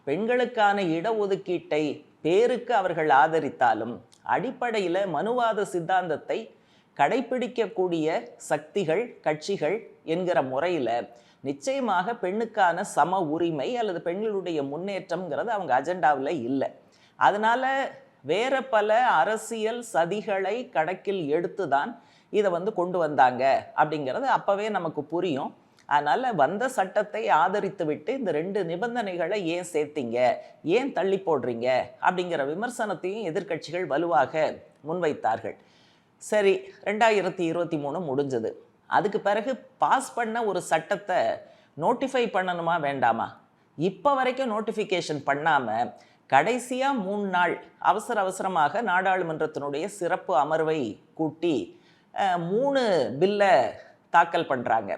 பெண்களுக்கான இடஒதுக்கீட்டை பேருக்கு அவர்கள் ஆதரித்தாலும் அடிப்படையில் மனுவாத சித்தாந்தத்தை கடைபிடிக்கக்கூடிய சக்திகள் கட்சிகள் என்கிற முறையில் நிச்சயமாக பெண்ணுக்கான சம உரிமை அல்லது பெண்களுடைய முன்னேற்றம்ங்கிறது அவங்க அஜெண்டாவில் இல்லை. அதனால வேற பல அரசியல் சதிகளை கணக்கில் எடுத்து தான் இதை கொண்டு வந்தாங்க அப்படிங்கிறது அப்போவே நமக்கு புரியும். அதனால் வந்த சட்டத்தை ஆதரித்து விட்டு இந்த 2 நிபந்தனைகளை ஏன் சேர்த்தீங்க, ஏன் தள்ளி போடுறீங்க அப்படிங்கிற விமர்சனத்தையும் எதிர்க்கட்சிகள் வலுவாக முன்வைத்தார்கள். சரி, 2023 முடிஞ்சது. அதுக்கு பிறகு பாஸ் பண்ண ஒரு சட்டத்தை நோட்டிஃபை பண்ணணுமா வேண்டாமா? இப்போ வரைக்கும் நோட்டிஃபிகேஷன் பண்ணாமல் கடைசியாக 3 நாள் அவசரமாக நாடாளுமன்றத்தினுடைய சிறப்பு அமர்வை கூட்டி 3 பில்லை தாக்கல் பண்ணுறாங்க.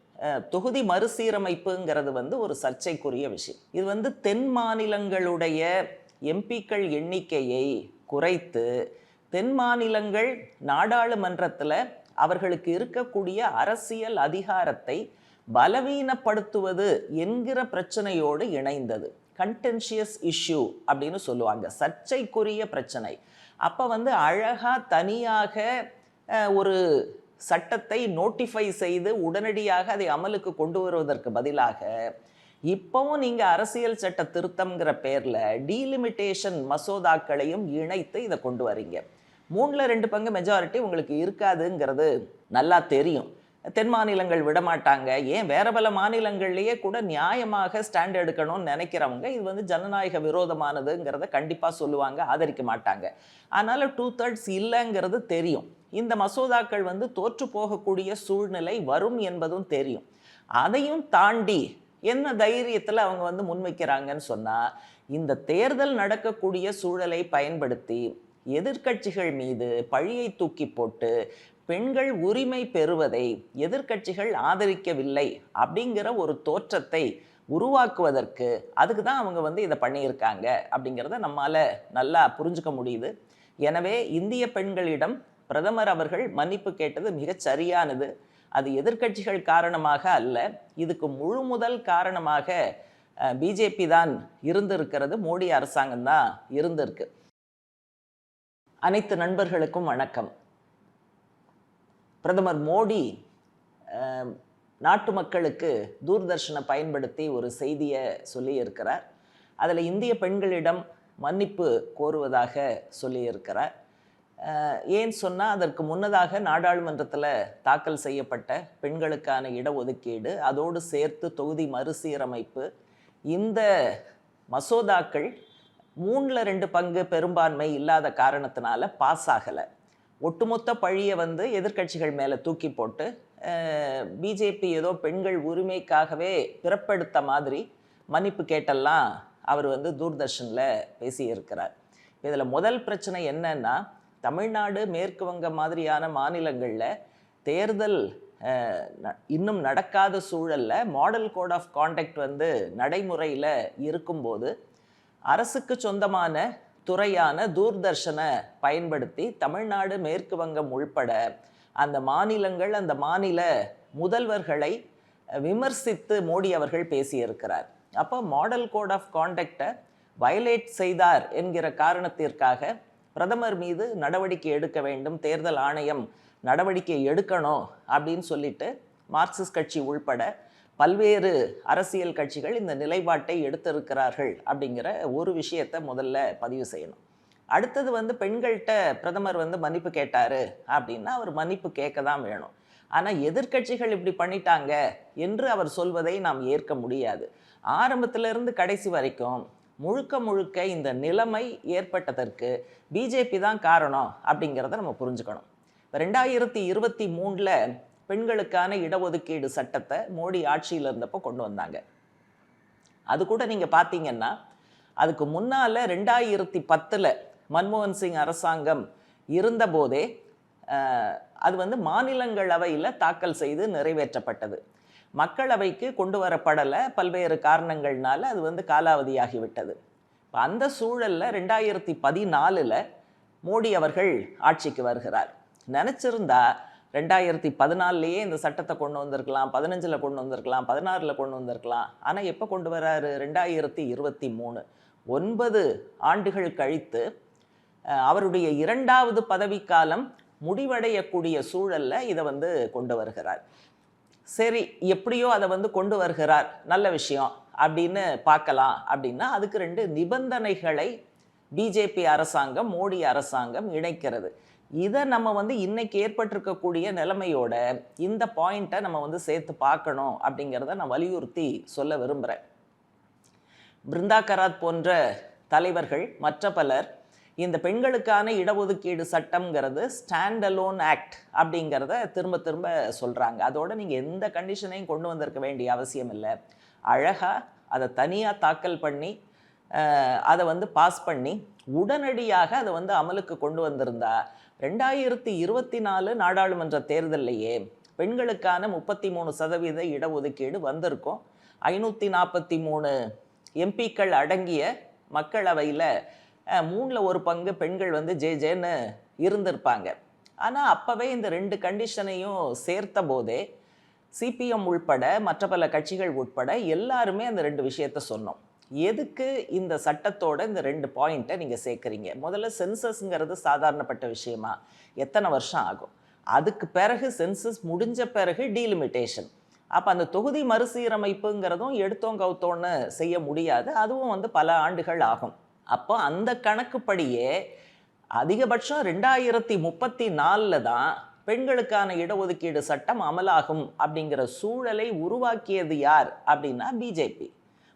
தொகுதி மறுசீரமைப்புங்கிறது ஒரு சர்ச்சைக்குரிய விஷயம். இது தென் மாநிலங்களுடைய எம்பிக்கள் எண்ணிக்கையை குறைத்து தென் மாநிலங்கள் நாடாளுமன்றத்தில் அவர்களுக்கு இருக்கக்கூடிய அரசியல் அதிகாரத்தை பலவீனப்படுத்துவது என்கிற பிரச்சனையோடு இணைந்தது. கண்டென்ஷியஸ் இஷ்யூ அப்படின்னு சொல்லுவாங்க, சர்ச்சைக்குரிய பிரச்சனை. அப்போ அழகாக தனியாக ஒரு சட்டத்தை நோட்டிஃபை செய்து உடனடியாக அதை அமலுக்கு கொண்டு வருவதற்கு பதிலாக இப்போவும் நீங்கள் அரசியல் சட்ட திருத்தம்ங்கிற பேரில் டீலிமிட்டேஷன் மசோதாக்களையும் இணைத்து இதை கொண்டு வரீங்க. 3/2 மெஜாரிட்டி உங்களுக்கு இருக்காதுங்கிறது நல்லா தெரியும். தென் மாநிலங்கள் விடமாட்டாங்க. ஏன் வேற பல மாநிலங்கள்லேயே கூட நியாயமாக ஸ்டாண்ட் எடுக்கணும்னு நினைக்கிறவங்க இது ஜனநாயக விரோதமானதுங்கிறத கண்டிப்பாக சொல்லுவாங்க, ஆதரிக்க மாட்டாங்க. அதனால் 2/3 இல்லைங்கிறது தெரியும். இந்த மசோதாக்கள் தோற்று போகக்கூடிய சூழ்நிலை வரும் என்பதும் தெரியும். அதையும் தாண்டி என்ன தைரியத்தில் அவங்க முன்வைக்கிறாங்கன்னு சொன்னால், இந்த தேர்தல் நடக்கக்கூடிய சூழலை பயன்படுத்தி எதிர்க்கட்சிகள் மீது பழியை தூக்கி போட்டு பெண்கள் உரிமை பெறுவதை எதிர்க்கட்சிகள் ஆதரிக்கவில்லை அப்படிங்கிற ஒரு தோற்றத்தை உருவாக்குவதற்கு அதுக்கு தான் அவங்க இதை பண்ணியிருக்காங்க அப்படிங்கிறத நம்மால் நல்லா புரிஞ்சுக்க முடியுது. எனவே இந்திய பெண்களிடம் பிரதமர் அவர்கள் மன்னிப்பு கேட்டது மிகச் சரியானது. அது எதிர்க்கட்சிகள் காரணமாக அல்ல, இதுக்கு முழு முதல் காரணமாக பிஜேபி தான் இருந்திருக்கிறது, மோடி அரசாங்கம் தான் இருந்திருக்கு. அனைத்து நண்பர்களுக்கும் வணக்கம். பிரதமர் மோடி நாட்டு மக்களுக்கு தூர்தர்ஷனை பயன்படுத்தி ஒரு செய்தியை சொல்லியிருக்கிறார். அதில் இந்திய பெண்களிடம் மன்னிப்பு கோருவதாக சொல்லியிருக்கிறார். ஏன்னு சொன்னால், அதற்கு முன்னதாக நாடாளுமன்றத்தில் தாக்கல் செய்யப்பட்ட பெண்களுக்கான இடஒதுக்கீடு, அதோடு சேர்த்து தொகுதி மறுசீரமைப்பு, இந்த மசோதாக்கள் 3/2 பெரும்பான்மை இல்லாத காரணத்தினால பாஸ் ஆகலை. ஒட்டுமொத்த பழியை எதிர்க்கட்சிகள் மேலே தூக்கி போட்டு பிஜேபி ஏதோ பெண்கள் உரிமைக்காகவே பிறப்பெடுத்த மாதிரி மன்னிப்பு கேட்டெல்லாம் அவர் தூர்தர்ஷனில் பேசியிருக்கிறார். இதில் முதல் பிரச்சனை என்னன்னா, தமிழ்நாடு மேற்கு வங்க மாதிரியான மாநிலங்களில் தேர்தல் இன்னும் நடக்காத சூழலில் மாடல் கோட் ஆஃப் கான்டக்ட் நடைமுறையில் இருக்கும்போது அரசுக்கு சொந்தமான துறையான தூர்தர்ஷனை பயன்படுத்தி தமிழ்நாடு மேற்கு வங்கம் உள்பட அந்த மாநிலங்கள் அந்த மாநில முதல்வர்களை விமர்சித்து மோடி அவர்கள் பேசியிருக்கிறார். அப்போ மாடல் கோட் ஆஃப் கான்டக்டை வயலேட் செய்தார் என்கிற காரணத்திற்காக பிரதமர் மீது நடவடிக்கை எடுக்க வேண்டும், தேர்தல் ஆணையம் நடவடிக்கை எடுக்கணும் அப்படின்னு சொல்லிட்டு மார்க்சிஸ்ட் கட்சி உள்பட பல்வேறு அரசியல் கட்சிகள் இந்த நிலைப்பாட்டை எடுத்திருக்கிறார்கள் அப்படிங்கிற ஒரு விஷயத்தை முதல்ல பதிவு செய்யணும். அடுத்தது பெண்கள்கிட்ட பிரதமர் மன்னிப்பு கேட்டார் அப்படின்னா அவர் மன்னிப்பு கேட்க தான் வேணும். ஆனால் எதிர்க்கட்சிகள் இப்படி பண்ணிட்டாங்க என்று அவர் சொல்வதை நாம் ஏற்க முடியாது. ஆரம்பத்திலிருந்து கடைசி வரைக்கும் முழுக்க இந்த நிலைமை ஏற்பட்டதற்கு பிஜேபி தான் காரணம் அப்படிங்கிறத நம்ம புரிஞ்சுக்கணும். 2023 பெண்களுக்கான இடஒதுக்கீடு சட்டத்தை மோடி ஆட்சியில் இருந்தப்போ கொண்டு வந்தாங்க. அது கூட நீங்கள் பார்த்தீங்கன்னா, அதுக்கு முன்னால் 2010 மன்மோகன் சிங் அரசாங்கம் இருந்தபோதே அது மாநிலங்களவையில் தாக்கல் செய்து நிறைவேற்றப்பட்டது. மக்களவைக்கு கொண்டு வரப்படலை, பல்வேறு காரணங்கள்னால அது காலாவதியாகிவிட்டது. அந்த சூழலில் 2014 மோடி அவர்கள் ஆட்சிக்கு வருகிறார். நினச்சிருந்தா 2014 இந்த சட்டத்தை கொண்டு வந்திருக்கலாம், 15 கொண்டு வந்திருக்கலாம், 16 கொண்டு வந்திருக்கலாம். ஆனால் எப்போ கொண்டு வர்றாரு? 2023. 9 ஆண்டுகள் கழித்து அவருடைய 2வது பதவிக்காலம் முடிவடையக்கூடிய சூழல்ல இதை வந்து கொண்டு வருகிறார். சரி, எப்படியோ அதை வந்து கொண்டு வருகிறார், நல்ல விஷயம் அப்படின்னு பார்க்கலாம். அப்படின்னா அதுக்கு 2 நிபந்தனைகளை பிஜேபி அரசாங்கம், மோடி அரசாங்கம் இணைக்கிறது. இதை நம்ம வந்து இன்னைக்கு ஏற்பட்டிருக்கக்கூடிய நிலைமையோட இந்த பாயிண்ட்டை நம்ம வந்து சேர்த்து பார்க்கணும் அப்படிங்கிறத நான் வலியுறுத்தி சொல்ல விரும்புகிறேன். பிருந்தா கராத் போன்ற தலைவர்கள், மற்ற பலர் இந்த பெண்களுக்கான இடஒதுக்கீடு சட்டம்ங்கிறது ஸ்டாண்ட் அலோன் ஆக்ட் அப்படிங்கிறத திரும்ப திரும்ப சொல்கிறாங்க. அதோட நீங்கள் எந்த கண்டிஷனையும் கொண்டு வந்திருக்க வேண்டிய அவசியம் இல்லை. அழகாக அதை தனியாக தாக்கல் பண்ணி அதை வந்து பாஸ் பண்ணி உடனடியாக அதை வந்து அமலுக்கு கொண்டு வந்திருந்தா 2024 நாடாளுமன்ற தேர்தலையே பெண்களுக்கான 33% இடஒதுக்கீடு வந்திருக்கும். 543 எம்பிக்கள் அடங்கிய மக்களவையில் 3ல் 1 பங்கு பெண்கள் வந்து ஜேன்னு இருந்திருப்பாங்க. ஆனால் அப்போவே இந்த 2 கண்டிஷனையும் சேர்த்த போதே சிபிஎம் உள்பட மற்ற பல கட்சிகள் உட்பட எல்லாருமே அந்த 2 விஷயத்த சொன்னோம். எதுக்கு இந்த சட்டத்தோட இந்த 2 பாயிண்ட்டை நீங்கள் சேர்க்குறீங்க? முதல்ல சென்சஸ்ங்கிறது சாதாரணப்பட்ட விஷயமா? எத்தனை வருஷம் ஆகும்? அதுக்கு பிறகு சென்சஸ் முடிஞ்ச பிறகு டீலிமிட்டேஷன். அப்போ அந்த தொகுதி மறுசீரமைப்புங்கிறதும் எடுத்தோம் கவுத்தோன்னு செய்ய முடியாது, அதுவும் வந்து பல ஆண்டுகள் ஆகும். அப்போ அந்த கணக்குப்படியே அதிகபட்சம் 2034 தான் பெண்களுக்கான இடஒதுக்கீடு சட்டம் அமலாகும் அப்படிங்கிற சூழலை உருவாக்கியது யார் அப்படின்னா பிஜேபி.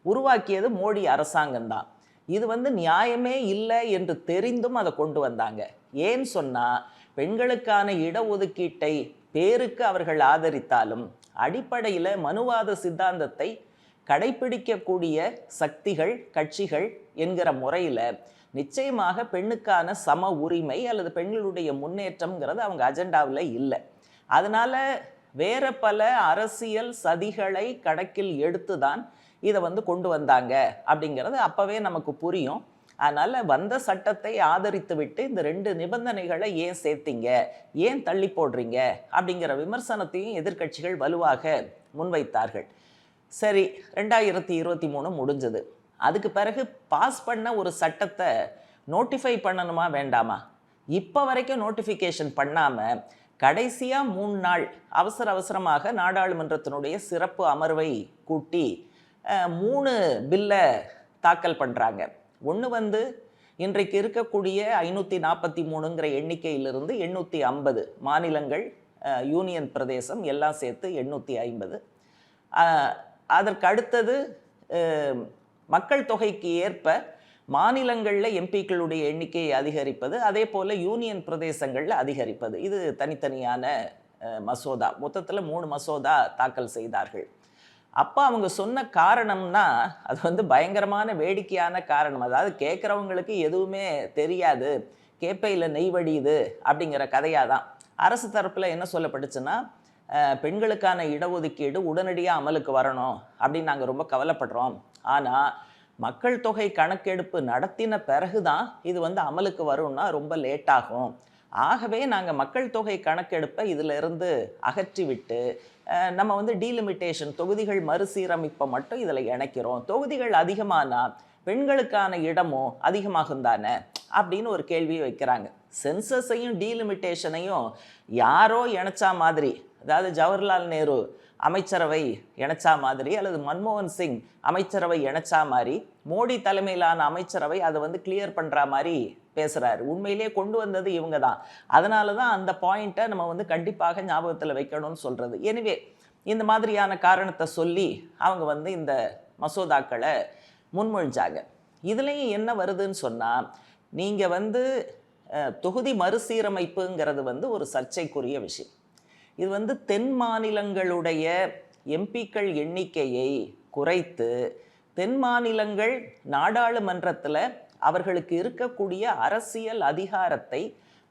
உருவாக்கியது மோடி அரசாங்கம் தான். இது வந்து நியாயமே இல்லை என்று தெரிந்தும் அதை கொண்டு வந்தாங்க. ஏன்னு சொன்னால், பெண்களுக்கான இடஒதுக்கீட்டை பேருக்கு அவர்கள் ஆதரித்தாலும் அடிப்படையில் மனுவாத சித்தாந்தத்தை கடைப்பிடிக்கக்கூடிய சக்திகள், கட்சிகள் என்கிற முறையில் நிச்சயமாக பெண்ணுக்கான சம உரிமை அல்லது பெண்களுடைய முன்னேற்றம்ங்கிறது அவங்க அஜெண்டாவில் இல்லை. அதனால் வேற பல அரசியல் சதிகளை கணக்கில் எடுத்து தான் இதை வந்து கொண்டு வந்தாங்க அப்படிங்கிறது அப்போவே நமக்கு புரியும். அதனால் வந்த சட்டத்தை ஆதரித்து விட்டு இந்த 2 நிபந்தனைகளை ஏன் சேர்த்தீங்க, ஏன் தள்ளி போடுறீங்க அப்படிங்கிற விமர்சனத்தையும் எதிர்க்கட்சிகள் வலுவாக முன்வைத்தார்கள். சரி, 2023 முடிஞ்சது. அதுக்கு பிறகு பாஸ் பண்ண ஒரு சட்டத்தை நோட்டிஃபை பண்ணணுமா வேண்டாமா? இப்போ வரைக்கும் நோட்டிஃபிகேஷன் பண்ணாமல் கடைசியாக 3 நாள் அவசரமாக நாடாளுமன்றத்தினுடைய சிறப்பு அமர்வை கூட்டி 3 பில்லை தாக்கல் பண்ணுறாங்க. ஒன்று வந்து இன்றைக்கு இருக்கக்கூடிய 543ங்கிற எண்ணிக்கையிலிருந்து 850 மாநிலங்கள், யூனியன் பிரதேசம் எல்லாம் சேர்த்து 850. அதற்கு அடுத்தது மக்கள் தொகைக்கு ஏற்ப மாநிலங்களில் எம்பிக்களுடைய எண்ணிக்கையை அதிகரிப்பது, அதே போல் யூனியன் பிரதேசங்களில் அதிகரிப்பது. இது தனித்தனியான மசோதா. மொத்தத்தில் 3 மசோதா தாக்கல் செய்தார்கள். அப்போ அவங்க சொன்ன காரணம்னா அது வந்து பயங்கரமான வேடிக்கையான காரணம். அதாவது கேட்குறவங்களுக்கு எதுவுமே தெரியாது, கேப்பையில் நெய் வடியுது அப்படிங்கிற கதையாக தான். அரசு தரப்பில் என்ன சொல்லப்பட்டுச்சுன்னா, பெண்களுக்கான இடஒதுக்கீடு உடனடியாக அமலுக்கு வரணும் அப்படின்னு நாங்கள் ரொம்ப கவலைப்படுறோம். ஆனால் மக்கள் தொகை கணக்கெடுப்பு நடத்தின பிறகு தான் இது வந்து அமலுக்கு வரும்னா ரொம்ப லேட் ஆகும். ஆகவே நாங்கள் மக்கள் தொகை கணக்கெடுப்பை இதிலிருந்து அகற்றிவிட்டு நம்ம வந்து டீலிமிட்டேஷன், தொகுதிகள் மறுசீரமைப்பை மட்டும் இதில் இணைக்கிறோம். தொகுதிகள் அதிகமானால் பெண்களுக்கான இடமும் அதிகமாகும் தானே அப்படின்னு ஒரு கேள்வியை வைக்கிறாங்க. சென்சஸையும் டீலிமிட்டேஷனையும் யாரோ இணைச்சா மாதிரி, அதாவது ஜவஹர்லால் நேரு அமைச்சரவை இணைச்சா மாதிரி அல்லது மன்மோகன் சிங் அமைச்சரவை இணைச்சா மாதிரி மோடி தலைமையிலான அமைச்சரவை அதை வந்து கிளியர் பண்ணுற மாதிரி பேசுகிறாரு. உண்மையிலே கொண்டு வந்தது இவங்க தான். அதனால தான் அந்த பாயிண்ட்டை நம்ம வந்து கண்டிப்பாக ஞாபகத்தில் வைக்கணும்னு சொல்கிறது. எனவே இந்த மாதிரியான காரணத்தை சொல்லி அவங்க வந்து இந்த மசோதாக்களை முன்மொழிஞ்சாங்க. இதுலேயும் என்ன வருதுன்னு சொன்னால், நீங்கள் வந்து தொகுதி மறுசீரமைப்புங்கிறது வந்து ஒரு சர்ச்சைக்குரிய விஷயம். இது வந்து தென் மாநிலங்களுடைய எம்பிக்கள் எண்ணிக்கையை குறைத்து தென் மாநிலங்கள் நாடாளுமன்றத்தில் அவர்களுக்கு இருக்கக்கூடிய அரசியல் அதிகாரத்தை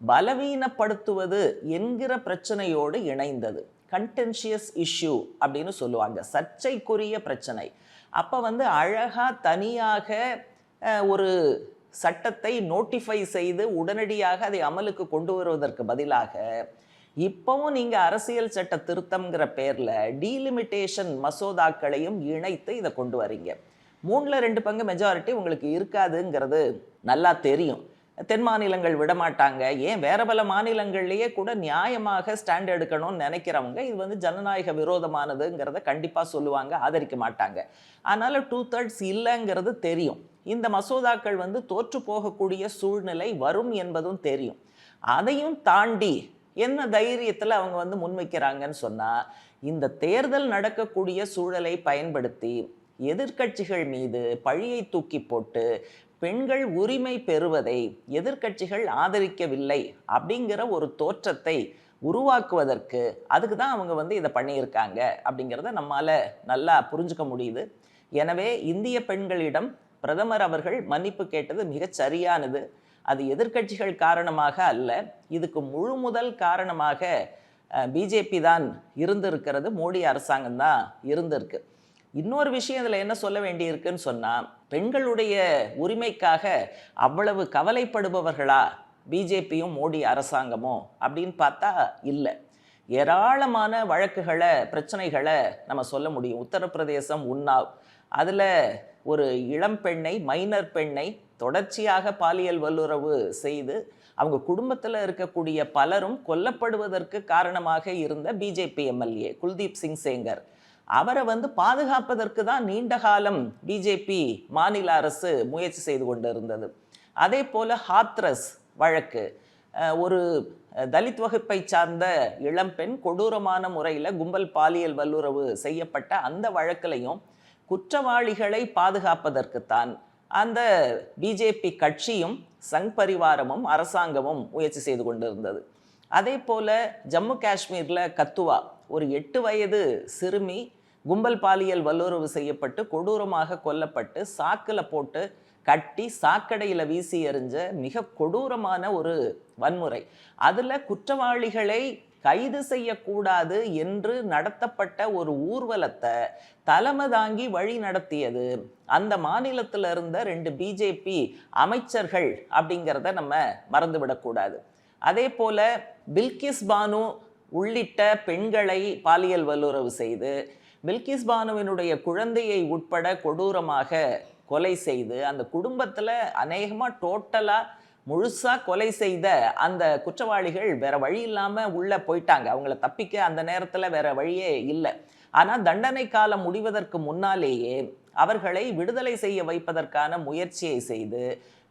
பலவீனப்படுத்துவது என்கிற பிரச்சனையோடு இணைந்தது. கண்டென்ஷியஸ் இஷ்யூ அப்படின்னு சொல்லுவாங்க, சர்ச்சைக்குரிய பிரச்சனை. அப்போ வந்து அழகாக தனியாக ஒரு சட்டத்தை நோட்டிஃபை செய்து உடனடியாக அதை அமலுக்கு கொண்டு வருவதற்கு பதிலாக இப்போவும் நீங்கள் அரசியல் சட்ட திருத்தம்ங்கிற பேரில் டீலிமிட்டேஷன் மசோதாக்களையும் இணைத்து இதை கொண்டு வரீங்க. மூணில் 2 பங்கு மெஜாரிட்டி உங்களுக்கு இருக்காதுங்கிறது நல்லா தெரியும். தென் மாநிலங்கள் விடமாட்டாங்க, ஏன் வேற பல மாநிலங்கள்லேயே கூட நியாயமாக ஸ்டாண்ட் எடுக்கணும்னு நினைக்கிறவங்க இது வந்து ஜனநாயக விரோதமானதுங்கிறத கண்டிப்பாக சொல்லுவாங்க, ஆதரிக்க மாட்டாங்க. அதனால் 2/3 இல்லைங்கிறது தெரியும். இந்த மசோதாக்கள் வந்து தோற்று போகக்கூடிய சூழ்நிலை வரும் என்பதும் தெரியும். அதையும் தாண்டி என்ன தைரியத்தில் அவங்க வந்து முன்வைக்கிறாங்கன்னு சொன்னால், இந்த தேர்தல் நடக்கக்கூடிய சூழலை பயன்படுத்தி எதிர்க்கட்சிகள் மீது பழியை தூக்கி போட்டு பெண்கள் உரிமை பெறுவதை எதிர்க்கட்சிகள் ஆதரிக்கவில்லை அப்படிங்கிற ஒரு தோற்றத்தை உருவாக்குவதற்கு அதுக்கு தான் அவங்க வந்து இதை பண்ணியிருக்காங்க அப்படிங்கிறத நம்மால் நல்லா புரிஞ்சுக்க முடியுது. எனவே இந்திய பெண்களிடம் பிரதமர் அவர்கள் மன்னிப்பு கேட்டது மிகச் சரியானது. அது எதிர்க்கட்சிகள் காரணமாக அல்ல, இதுக்கு முழு முதல் காரணமாக பிஜேபி தான் இருந்திருக்கிறது, மோடி அரசாங்கம் தான் இருந்திருக்கு. இன்னொரு விஷயம் இதில் என்ன சொல்ல வேண்டியிருக்குன்னு சொன்னால், பெண்களுடைய உரிமைக்காக அவ்வளவு கவலைப்படுபவர்களா பிஜேபியும் மோடி அரசாங்கமும் அப்படின்னு பார்த்தா இல்லை. ஏராளமான வழக்குகளை பிரச்சனைகளை நம்ம சொல்ல முடியும். உத்தரப்பிரதேசம் உன்னாவ், அதில் ஒரு இளம் பெண்ணை, மைனர் பெண்ணை தொடர்ச்சியாக பாலியல் வல்லுறவு செய்து அவங்க குடும்பத்தில் இருக்கக்கூடிய பலரும் கொல்லப்படுவதற்கு காரணமாக இருந்த பிஜேபி எம்எல்ஏ குல்தீப் சிங் சேங்கர், அவரை வந்து பாதுகாப்பதற்கு தான் நீண்ட காலம் பிஜேபி மாநில அரசு முயற்சி செய்து கொண்டு இருந்தது. அதே போல் ஹாத்ரஸ் வழக்கு, ஒரு தலித் வகுப்பை சார்ந்த இளம்பெண் கொடூரமான முறையில் கும்பல் பாலியல் வல்லுறவு செய்யப்பட்ட அந்த வழக்கிலையும் குற்றவாளிகளை பாதுகாப்பதற்குத்தான் அந்த பிஜேபி கட்சியும் சங் பரிவாரமும் அரசாங்கமும் முயற்சி செய்து கொண்டிருந்தது. அதே போல் ஜம்மு காஷ்மீரில் கத்துவா, ஒரு 8 வயது சிறுமி கும்பல் பாலியல் வல்லுறவு செய்யப்பட்டு கொடூரமாக கொல்லப்பட்டு சாக்கில் போட்டு கட்டி சாக்கடையில் வீசி எறிஞ்ச மிக கொடூரமான ஒரு வன்முறை. அதில் குற்றவாளிகளை கைது செய்யக்கூடாது என்று நடத்தப்பட்ட ஒரு ஊர்வலத்தை தலைமை தாங்கி வழி நடத்தியது அந்த மாநிலத்தில் இருந்த 2 பிஜேபி அமைச்சர்கள் அப்படிங்கிறத நம்ம மறந்துவிடக்கூடாது. அதே போல பில்கிஸ் பானு உள்ளிட்ட பெண்களை பாலியல் வல்லுறவு செய்து பில்கிஸ் பானுவினுடைய குழந்தையை உட்பட கொடூரமாக கொலை செய்து அந்த குடும்பத்தில் அநேகமாக டோட்டலாக முழுசாக கொலை செய்த அந்த குற்றவாளிகள் வேற வழி இல்லாமல் உள்ளே போயிட்டாங்க. அவங்கள தப்பிக்க அந்த நேரத்தில் வேற வழியே இல்லை. ஆனால் தண்டனை காலம் முடிவதற்கு முன்னாலேயே அவர்களை விடுதலை செய்ய வைப்பதற்கான முயற்சியை செய்து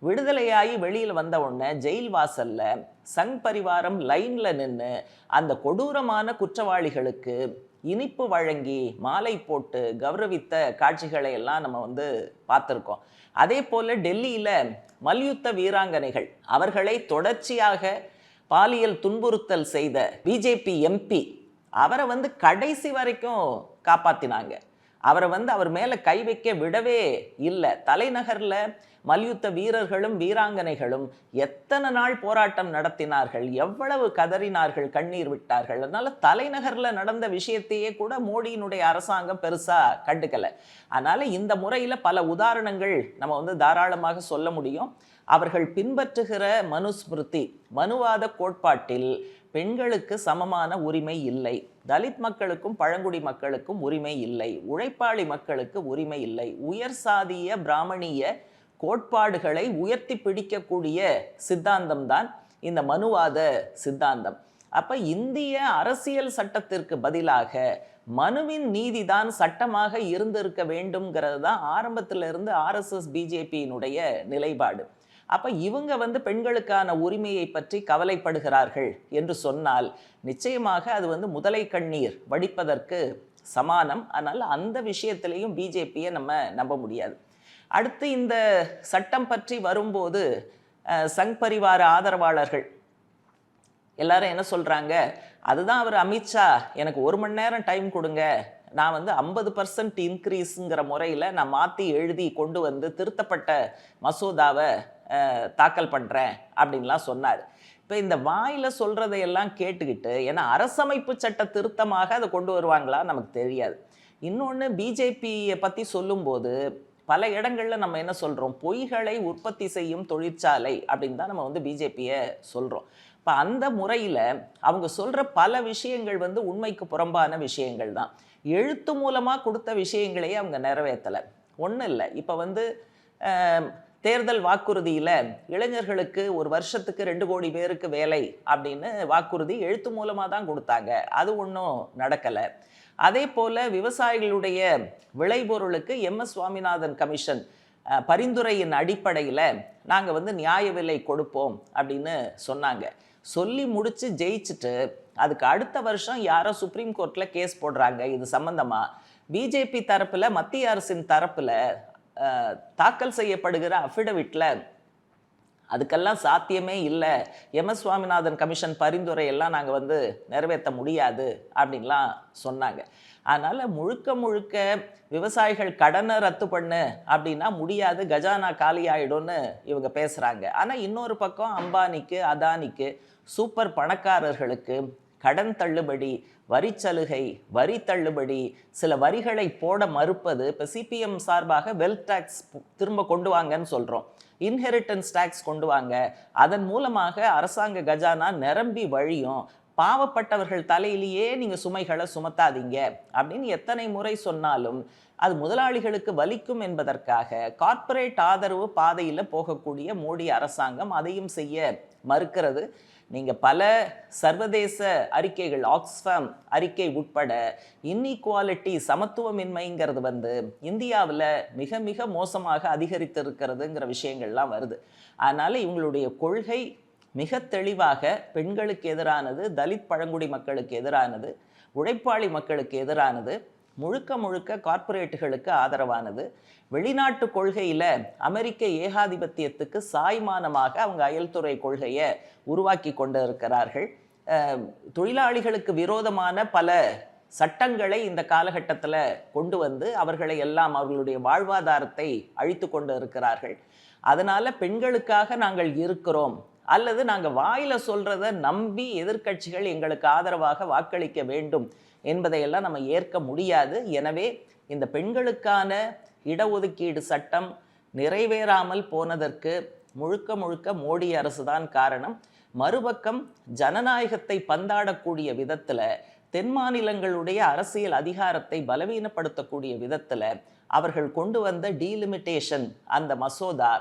விடுதலையாகி வெளியில் வந்த உடனே ஜெயில் வாசல்ல சங் பரிவாரம் லைன்ல நின்று அந்த கொடூரமான குற்றவாளிகளுக்கு இனிப்பு வழங்கி மாலை போட்டு கௌரவித்த காட்சிகளை எல்லாம் நம்ம வந்து பார்த்துருக்கோம். அதே போல டெல்லியில் மல்யுத்த வீராங்கனைகள், அவர்களை தொடர்ச்சியாக பாலியல் துன்புறுத்தல் செய்த பிஜேபி எம்பி, அவரை வந்து கடைசி வரைக்கும் காப்பாற்றினாங்க. அவரை வந்து அவர் மேலே கை வைக்க விடவே இல்லை. தலைநகரில் மல்யுத்த வீரர்களும் வீராங்கனைகளும் எத்தனை நாள் போராட்டம் நடத்தினார்கள், எவ்வளவு கதறினார்கள், கண்ணீர் விட்டார்கள். அதனால தலைநகரில் நடந்த விஷயத்தையே கூட மோடியினுடைய அரசாங்கம் பெருசாக கண்டுக்கலை. அதனால் இந்த முறையில் பல உதாரணங்கள் நம்ம வந்து தாராளமாக சொல்ல முடியும். அவர்கள் பின்பற்றுகிற மனுஸ்மிருதி, மனுவாத கோட்பாட்டில் பெண்களுக்கு சமமான உரிமை இல்லை, தலித் மக்களுக்கும் பழங்குடி மக்களுக்கும் உரிமை இல்லை, உழைப்பாளி மக்களுக்கு உரிமை இல்லை, உயர் சாதிய பிராமணிய கோட்பாடுகளை உயர்த்தி பிடிக்கக்கூடிய சித்தாந்தம் தான் இந்த மனுவாத சித்தாந்தம். அப்போ இந்திய அரசியல் சட்டத்திற்கு பதிலாக மனுவின் நீதிதான் சட்டமாக இருந்திருக்க வேண்டும்ங்கிறது தான் ஆரம்பத்திலிருந்து ஆர்எஸ்எஸ் பிஜேபியினுடைய நிலைப்பாடு. அப்போ இவங்க வந்து பெண்களுக்கான உரிமையை பற்றி கவலைப்படுகிறார்கள் என்று சொன்னால் நிச்சயமாக அது வந்து முதலை கண்ணீர் வடிப்பதற்கு சமானம். அதனால் அந்த விஷயத்திலையும் பிஜேபியை நம்ம நம்ப முடியாது. அடுத்து இந்த சட்டம் பற்றி வரும்போது சங் பரிவார ஆதரவாளர்கள் எல்லாரும் என்ன சொல்கிறாங்க, அதுதான் அவர் அமித்ஷா எனக்கு 1 மணி நேரம் டைம் கொடுங்க, நான் வந்து 50% இன்க்ரீஸுங்கிற முறையில் நான் மாற்றி எழுதி கொண்டு வந்து திருத்தப்பட்ட மசோதாவை தாக்கல் பண்ணுறேன் அப்படின்லாம் சொன்னார். இப்போ இந்த வாயில் சொல்கிறதையெல்லாம் கேட்டுக்கிட்டு, ஏன்னா அரசமைப்பு சட்ட திருத்தமாக அதை கொண்டு வருவாங்களா நமக்கு தெரியாது. இன்னொன்று, பிஜேபியை பற்றி சொல்லும்போது பல இடங்களில் நம்ம என்ன சொல்கிறோம், பொய்களை உற்பத்தி செய்யும் தொழிற்சாலை அப்படின்னு தான் நம்ம வந்து பிஜேபியை சொல்கிறோம். இப்போ அந்த முறையில் அவங்க சொல்கிற பல விஷயங்கள் வந்து உண்மைக்கு புறம்பான விஷயங்கள் தான். எழுத்து மூலமாக கொடுத்த விஷயங்களையே அவங்க நிறைவேற்றலை. ஒன்றும் இல்லை. இப்போ வந்து தேர்தல் வாக்குறுதியில் இளைஞர்களுக்கு ஒரு வருஷத்துக்கு 2 கோடி பேருக்கு வேலை அப்படின்னு வாக்குறுதி எழுத்து மூலமாக தான் கொடுத்தாங்க. அது ஒன்றும் நடக்கலை. அதே போல் விவசாயிகளுடைய விளைபொருளுக்கு எம்எஸ் சுவாமிநாதன் கமிஷன் பரிந்துரையின் அடிப்படையில் நாங்கள் வந்து நியாய விலை கொடுப்போம் அப்படின்னு சொன்னாங்க. சொல்லி முடித்து ஜெயிச்சுட்டு அதுக்கு அடுத்த வருஷம் யாரோ சுப்ரீம் கோர்ட்டில் கேஸ் போடுறாங்க. இது சம்பந்தமாக பிஜேபி தரப்பில் மத்திய அரசின் தரப்பில் தாக்கல் செய்யப்படுகிற அஃபிடவிட்டில் அதுக்கெல்லாம் சாத்தியமே இல்லை, எம்எஸ் சுவாமிநாதன் கமிஷன் பரிந்துரையெல்லாம் நாங்கள் வந்து நிறைவேற்ற முடியாது அப்படின்லாம் சொன்னாங்க. அதனால் முழுக்க முழுக்க விவசாயிகள் கடனை ரத்து பண்ணு அப்படின்னா முடியாது, கஜானா காலி ஆகிடும்னு இவங்க பேசுகிறாங்க. ஆனால் இன்னொரு பக்கம் அம்பானிக்கு, அதானிக்கு, சூப்பர் பணக்காரர்களுக்கு கடன் தள்ளுபடி, வரிச்சலுகை, வரி தள்ளுபடி, சில வரிகளை போட மறுப்பது. இப்போ சிபிஎம் சார்பாக வெல்த் டேக்ஸ் திரும்ப கொண்டு வாங்கன்னு சொல்கிறோம், இன்ஹெரிட்டன்ஸ் டேக்ஸ் கொண்டு வாங்க, அதன் மூலமாக அரசாங்க கஜானா நிரம்பி வழியும், பாவப்பட்டவர்கள் தலையிலேயே நீங்கள் சுமைகளை சுமத்தாதீங்க அப்படின்னு எத்தனை முறை சொன்னாலும் அது முதலாளிகளுக்கு வலிக்கும் என்பதற்காக கார்ப்பரேட் ஆதரவு பாதையில் போகக்கூடிய மோடி அரசாங்கம் அதையும் செய்ய மறுக்கிறது. நீங்கள் பல சர்வதேச அறிக்கைகள், ஆக்ஸ்ஃபாம் அறிக்கை உட்பட இன்இக்வாலிட்டி, சமத்துவமின்மைங்கிறது வந்து இந்தியாவில் மிக மிக மோசமாக அதிகரித்து இருக்கிறதுங்கிற விஷயங்கள்லாம் வருது. அதனால் இவங்களுடைய கொள்கை மிக தெளிவாக பெண்களுக்கு எதிரானது, தலித் பழங்குடி மக்களுக்கு எதிரானது, உழைப்பாளி மக்களுக்கு எதிரானது, முழுக்க முழுக்க கார்ப்பரேட்டுகளுக்கு ஆதரவானது. வெளிநாட்டு கொள்கையில் அமெரிக்க ஏகாதிபத்தியத்துக்கு சாய்மானமாக அவங்க அயல்துறை கொள்கையை உருவாக்கி கொண்டு இருக்கிறார்கள். தொழிலாளிகளுக்கு விரோதமான பல சட்டங்களை இந்த காலகட்டத்தில் கொண்டு வந்து அவர்களை எல்லாம் அவர்களுடைய வாழ்வாதாரத்தை அழித்து கொண்டு இருக்கிறார்கள். அதனால் பெண்களுக்காக நாங்கள் இருக்கிறோம் அல்லது நாங்கள் வாயில் சொல்கிறத நம்பி எதிர்க்கட்சிகள் எங்களுக்கு ஆதரவாக வாக்களிக்க வேண்டும் என்பதையெல்லாம் நம்ம ஏற்க முடியாது. எனவே இந்த பெண்களுக்கான இடஒதுக்கீடு சட்டம் நிறைவேறாமல் போனதற்கு முழுக்க முழுக்க மோடி அரசு தான் காரணம். மறுபக்கம் ஜனநாயகத்தை பந்தாடக்கூடிய விதத்தில், தென் மாநிலங்களுடைய அரசியல் அதிகாரத்தை பலவீனப்படுத்தக்கூடிய விதத்தில் அவர்கள் கொண்டு வந்த டீலிமிட்டேஷன் அந்த மசோதா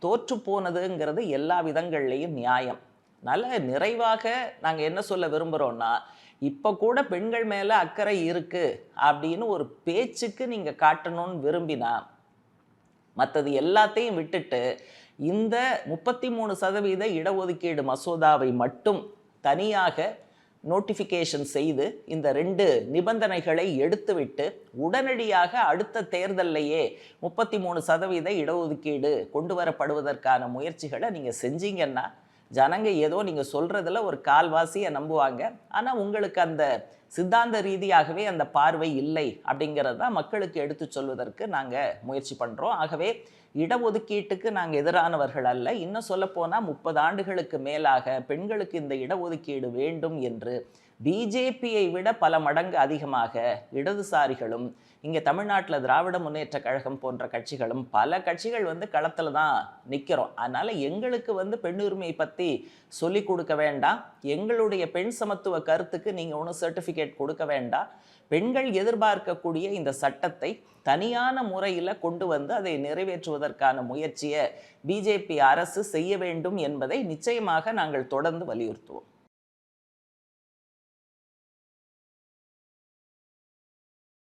தோற்று போனதுங்கிறது எல்லா விதங்கள்லேயும் நியாயம். நல்ல நிறைவாக நாங்கள் என்ன சொல்ல விரும்புகிறோன்னா, இப்போ கூட பெண்கள் மேலே அக்கறை இருக்குது அப்படின்னு ஒரு பேச்சுக்கு நீங்கள் காட்டணும்னு விரும்பினா மற்றது எல்லாத்தையும் விட்டுட்டு இந்த 33% இடஒதுக்கீடு மசோதாவை மட்டும் தனியாக நோட்டிஃபிகேஷன் செய்து இந்த 2 நிபந்தனைகளை எடுத்துவிட்டு உடனடியாக அடுத்த தேர்தல்லையே 33% இடஒதுக்கீடு கொண்டு வரப்படுவதற்கான முயற்சிகளை நீங்கள் செஞ்சீங்கன்னா ஜனங்க ஏதோ நீங்கள் சொல்கிறதுல ஒரு கால்வாசியை நம்புவாங்க. ஆனால் உங்களுக்கு அந்த சித்தாந்த ரீதியாகவே அந்த பார்வை இல்லை அப்படிங்கிறது தான் மக்களுக்கு எடுத்து சொல்வதற்கு நாங்கள் முயற்சி பண்ணுறோம். ஆகவே இடஒதுக்கீட்டுக்கு நாங்கள் எதிரானவர்கள் அல்ல. இன்னும் சொல்லப்போனால் 30 ஆண்டுகளுக்கு மேலாக பெண்களுக்கு இந்த இடஒதுக்கீடு வேண்டும் என்று பிஜேபியை விட பல மடங்கு அதிகமாக இடதுசாரிகளும், இங்கே தமிழ்நாட்டில் திராவிட முன்னேற்ற கழகம் போன்ற கட்சிகளும், பல கட்சிகள் வந்து களத்தில் தான் நிற்கிறோம். அதனால் எங்களுக்கு பெண்ணுரிமை பற்றி சொல்லி கொடுக்க வேண்டாம். எங்களுடைய பெண் சமத்துவ கருத்துக்கு நீங்கள் ஒன்றும் சர்டிஃபிகேட் கொடுக்க வேண்டாம். பெண்கள் எதிர்பார்க்கக்கூடிய இந்த சட்டத்தை தனியான முறையில் கொண்டு வந்து அதை நிறைவேற்றுவதற்கான முயற்சியை பிஜேபி அரசு செய்ய வேண்டும் என்பதை நிச்சயமாக நாங்கள் தொடர்ந்து வலியுறுத்துவோம்.